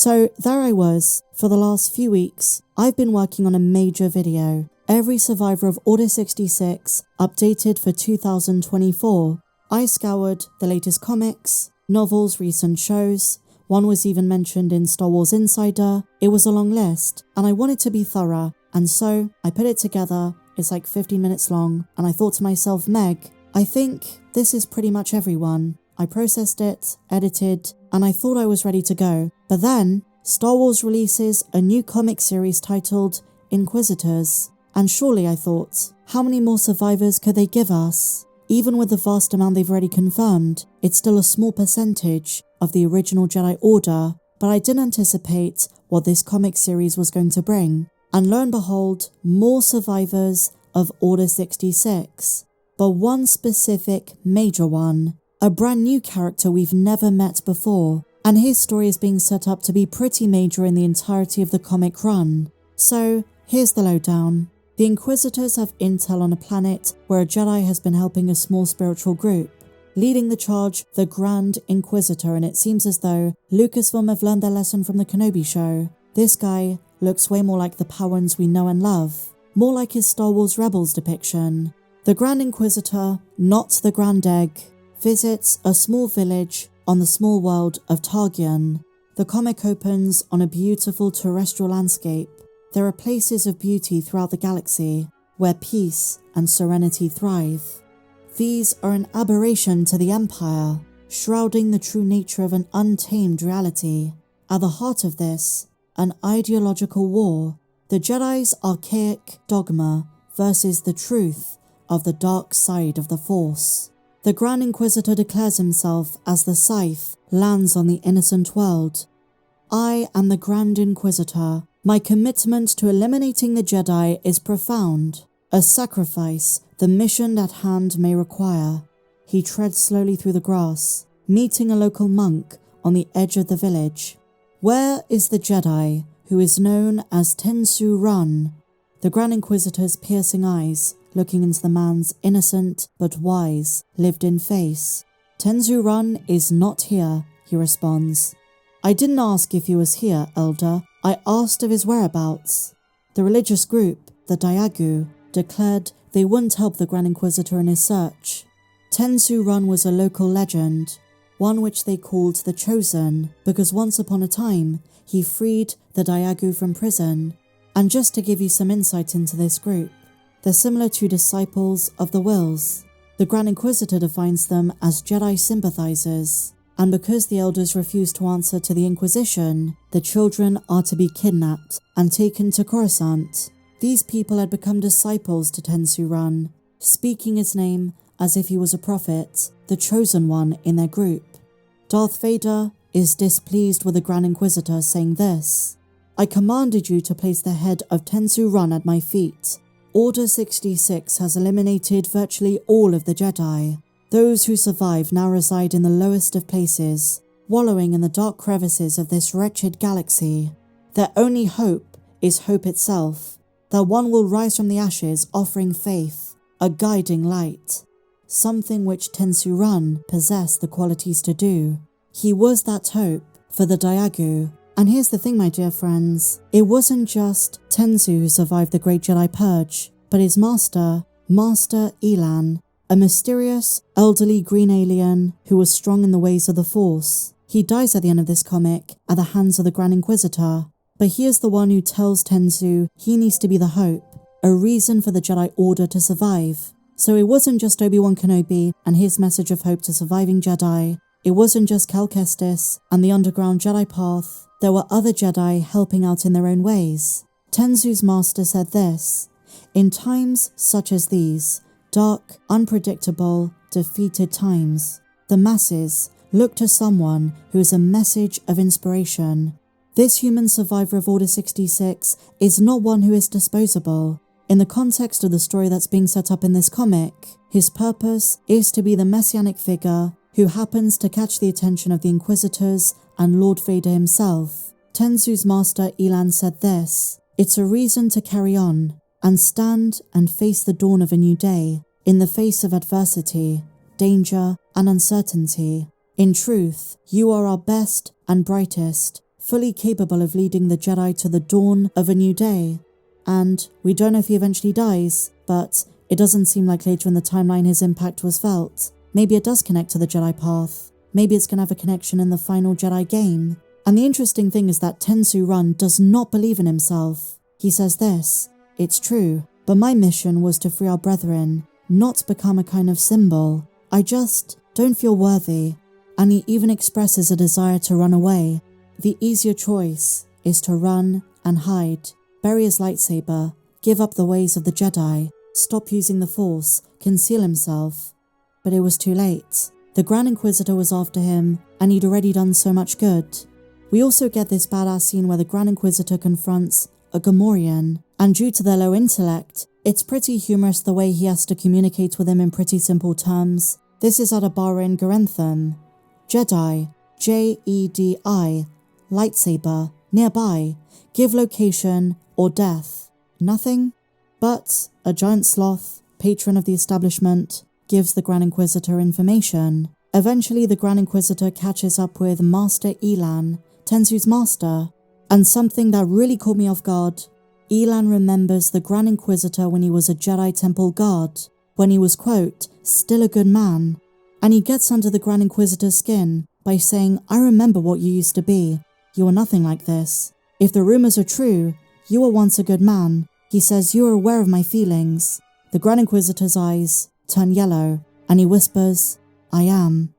So there I was. For the last few weeks, I've been working on a major video. Every survivor of Order 66, updated for 2024. I scoured the latest comics, novels, recent shows. One was even mentioned in Star Wars Insider. It was a long list, and I wanted to be thorough, and so I put it together. It's like 15 minutes long, and I thought to myself, Meg, I think this is pretty much everyone. I processed it, edited, and I thought I was ready to go. But then, Star Wars releases a new comic series titled Inquisitors. And surely, I thought, how many more survivors could they give us? Even with the vast amount they've already confirmed, it's still a small percentage of the original Jedi Order, but I didn't anticipate what this comic series was going to bring. And lo and behold, more survivors of Order 66. But one specific major one. A brand new character we've never met before, and his story is being set up to be pretty major in the entirety of the comic run. So, here's the lowdown. The Inquisitors have intel on a planet where a Jedi has been helping a small spiritual group. Leading the charge, the Grand Inquisitor, and it seems as though Lucasfilm have learned their lesson from the Kenobi show. This guy looks way more like the Powans we know and love, more like his Star Wars Rebels depiction. The Grand Inquisitor, not the Grand Egg, visits a small village on the small world of Targian. The comic opens on a beautiful terrestrial landscape. There are places of beauty throughout the galaxy where peace and serenity thrive. These are an aberration to the Empire, shrouding the true nature of an untamed reality. At the heart of this, an ideological war, the Jedi's archaic dogma versus the truth of the dark side of the Force. The Grand Inquisitor declares himself as the scythe lands on the innocent world. I am the Grand Inquisitor. My commitment to eliminating the Jedi is profound, a sacrifice the mission at hand may require. He treads slowly through the grass, meeting a local monk on the edge of the village. Where is the Jedi who is known as Tensu Run? The Grand Inquisitor's piercing eyes looking into the man's innocent but wise, lived-in face. Tensu Run is not here, he responds. I didn't ask if he was here, Elder. I asked of his whereabouts. The religious group, the Diagu, declared they wouldn't help the Grand Inquisitor in his search. Tensu Run was a local legend, one which they called the Chosen, because once upon a time, he freed the Diagu from prison. And just to give you some insight into this group, they're similar to disciples of the Wills. The Grand Inquisitor defines them as Jedi sympathizers, and because the elders refuse to answer to the Inquisition, the children are to be kidnapped and taken to Coruscant. These people had become disciples to Tensu Run, speaking his name as if he was a prophet, the chosen one in their group. Darth Vader is displeased with the Grand Inquisitor, saying this: I commanded you to place the head of Tensu Run at my feet. Order 66 has eliminated virtually all of the Jedi. Those who survive now reside in the lowest of places, wallowing in the dark crevices of this wretched galaxy. Their only hope is hope itself, that one will rise from the ashes offering faith, a guiding light, something which Tensu Run possessed the qualities to do. He was that hope for the Diagu. And here's the thing, my dear friends, it wasn't just Tensu who survived the Great Jedi Purge, but his master, Master Elan, a mysterious, elderly green alien who was strong in the ways of the Force. He dies at the end of this comic at the hands of the Grand Inquisitor, but he is the one who tells Tensu he needs to be the hope, a reason for the Jedi Order to survive. So it wasn't just Obi-Wan Kenobi and his message of hope to surviving Jedi. It wasn't just Cal Kestis and the underground Jedi path. There were other Jedi helping out in their own ways. Tensu's master said this: in times such as these, dark, unpredictable, defeated times, the masses look to someone who is a message of inspiration. This human survivor of Order 66 is not one who is disposable. In the context of the story that's being set up in this comic, his purpose is to be the messianic figure who happens to catch the attention of the Inquisitors and Lord Vader himself. Tensu's master Elan said this: it's a reason to carry on and stand and face the dawn of a new day in the face of adversity, danger, and uncertainty. In truth, you are our best and brightest, fully capable of leading the Jedi to the dawn of a new day. And we don't know if he eventually dies, but it doesn't seem like later in the timeline his impact was felt. Maybe it does connect to the Jedi path. Maybe it's going to have a connection in the final Jedi game. And the interesting thing is that Tensu Run does not believe in himself. He says this, "It's true, but my mission was to free our brethren, not become a kind of symbol. I just don't feel worthy." And he even expresses a desire to run away. The easier choice is to run and hide, bury his lightsaber, give up the ways of the Jedi, stop using the Force, conceal himself. But it was too late. The Grand Inquisitor was after him, and he'd already done so much good. We also get this badass scene where the Grand Inquisitor confronts a Gamorrean, and due to their low intellect, it's pretty humorous the way he has to communicate with him in pretty simple terms. This is at a bar in Garentham. Jedi, Jedi, lightsaber, nearby, give location or death. Nothing? But a giant sloth, patron of the establishment, gives the Grand Inquisitor information. Eventually the Grand Inquisitor catches up with Master Elan, Tensu's master, and something that really caught me off guard. Elan remembers the Grand Inquisitor when he was a Jedi Temple guard, when he was, quote, still a good man, and he gets under the Grand Inquisitor's skin by saying, "I remember what you used to be. You were nothing like this. If the rumors are true, you were once a good man." He says, "You are aware of my feelings." The Grand Inquisitor's eyes turn yellow, and he whispers, "I am.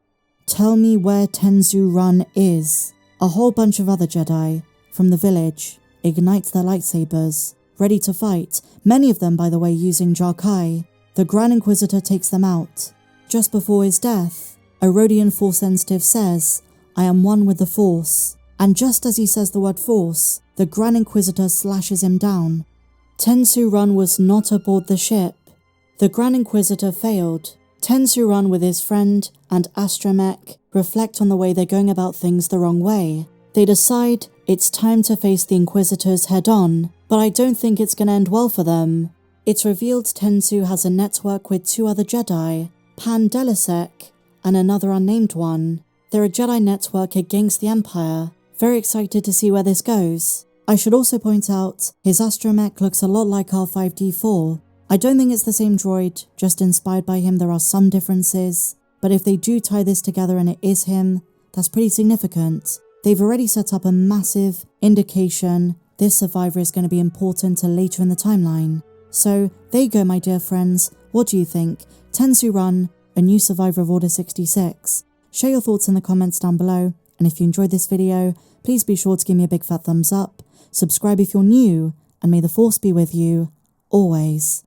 Tell me where Tensu Run is." A whole bunch of other Jedi from the village ignite their lightsabers, ready to fight, many of them, by the way, using Jarkai. The Grand Inquisitor takes them out. Just before his death, a Rodian Force sensitive says, "I am one with the Force." And just as he says the word Force, the Grand Inquisitor slashes him down. Tensu Run was not aboard the ship. The Grand Inquisitor failed. Tensu Run with his friend and astromech reflect on the way they're going about things the wrong way. They decide it's time to face the Inquisitors head on, but I don't think it's going to end well for them. It's revealed Tensu has a network with two other Jedi, Pan Delisek and another unnamed one. They're a Jedi network against the Empire. Very excited to see where this goes. I should also point out, his astromech looks a lot like R5-D4. I don't think it's the same droid, just inspired by him. There are some differences, but if they do tie this together and it is him, that's pretty significant. They've already set up a massive indication this survivor is going to be important to later in the timeline. So there you go, my dear friends. What do you think? Tensu Run, a new survivor of Order 66. Share your thoughts in the comments down below, and if you enjoyed this video, please be sure to give me a big fat thumbs up, subscribe if you're new, and may the Force be with you, always.